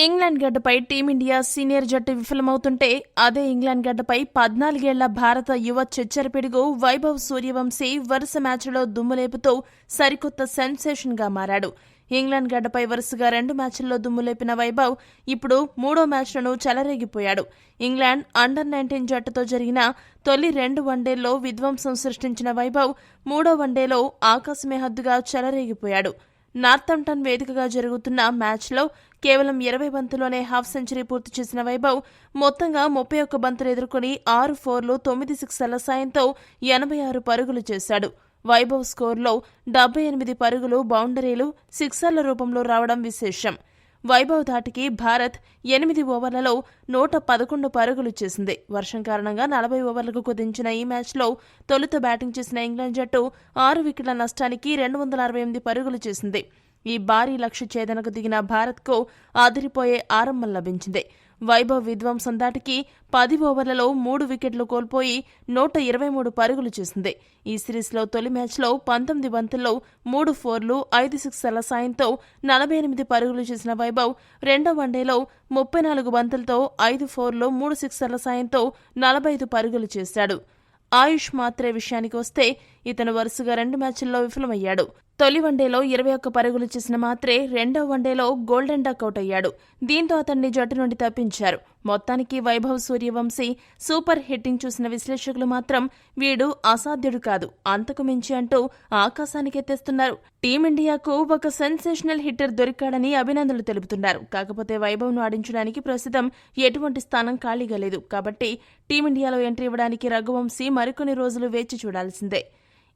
England గడ్డపై team India senior జట్టు విఫలమవుతుంటే అదే ఇంగ్లాండ్ గడ్డపై 14 ఏళ్ల భారత యువ చెచ్చరపిడుగు వైభవ్ సూర్యవంశీ వరుస మ్యాచ్లో దుమ్ములేపుతూ సరికొత్త సెన్సేషన్గా మారాడు. ఇంగ్లాండ్ గడ్డపై వరుసగా 2 మ్యాచ్ల్లో దుమ్ములేపిన వైభవ్ ఇప్పుడు 3వ మ్యాచ్లోనూ చెలరేగిపోయాడు. ఇంగ్లాండ్ అండర్-19 జట్టుతో జరిగిన తొలి 2 వన్డేల్లో విధ్వంసం సృష్టించిన వైభవ్ 3వ వన్డేలో ఆకాశమే హద్దుగా చెలరేగిపోయాడు. నార్థంప్టన్ వేదికగా జరుగుతున్న మ్యాచ్లో కేవలం 20 బంతుల్లోనే హాఫ్ సెంచరీ పూర్తి చేసిన వైభవ్ మొత్తంగా 31 బంతులు ఎదుర్కొని 6 ఫోర్లు 9 సిక్సర్ల సాయంతో 86 పరుగులు చేశాడు. వైభవ్ స్కోర్లో 78 పరుగులు బౌండరీలు సిక్సర్ల రూపంలో రావడం విశేషం. వైభవ్ ధాటికి భారత్ 8 ఓవర్లలో 111 పరుగులు చేసింది. వర్షం కారణంగా 40 ఓవర్లకు కుదించిన ఈ మ్యాచ్లో తొలుత బ్యాటింగ్ చేసిన ఇంగ్లాండ్ జట్టు 6 వికెట్ల నష్టానికి 268 పరుగులు చేసింది. ఈ భారీ లక్ష్య ఛేదనకు దిగిన భారత్కు అదిరిపోయే ఆరంభం లభించింది. వైభవ్ విధ్వంసం దాటికి 10 ఓవర్లలో 3 వికెట్లు కోల్పోయి 123 పరుగులు చేసింది. ఈ సిరీస్లో తొలి మ్యాచ్లో 19 బంతుల్లో 3 ఫోర్లు 5 సిక్సర్ల సాయంతో 48 పరుగులు చేసిన వైభవ్ రెండో వన్డేలో 34 బంతులతో 5 ఫోర్లు 3 సిక్సర్ల సాయంతో 45 పరుగులు చేశాడు. ఆయుష్ మాత్రే విషయానికి వస్తే ఇతను వరుసగా 2 మ్యాచ్ల్లో విఫలమయ్యాడు. తొలి వన్డేలో 21 పరుగులు చేసిన మాత్రే రెండో వన్డేలో గోల్డెన్ డకౌట్ అయ్యాడు. దీంతో అతన్ని జట్టు నుండి తప్పించారు. మొత్తానికి వైభవ్ సూర్యవంశీ సూపర్ హిట్టింగ్ చూసిన విశ్లేషకులు మాత్రం వీడు అసాధ్యుడు కాదు, అంతకు మించి అంటూ ఆకాశానికెత్తేస్తున్నారు. టీమిండియాకు ఒక సెన్సేషనల్ హిట్టర్ దొరికాడని అభినందనలు తెలుపుతున్నారు. కాకపోతే వైభవ్ను ఆడించడానికి ప్రస్తుతం ఎటువంటి స్థానం ఖాళీగా లేదు. కాబట్టి టీమిండియాలో ఎంట్రీ ఇవ్వడానికి రఘువంశీ మరికొన్ని రోజులు వేచి చూడాల్సిందే.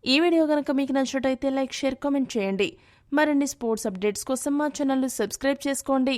ఈ వీడియో గనక మీకు నచ్చినట్టయితే లైక్, షేర్, కామెంట్ చేయండి. మరిన్ని స్పోర్ట్స్ అప్డేట్స్ కోసం మా ఛానల్ను సబ్స్క్రైబ్ చేసుకోండి.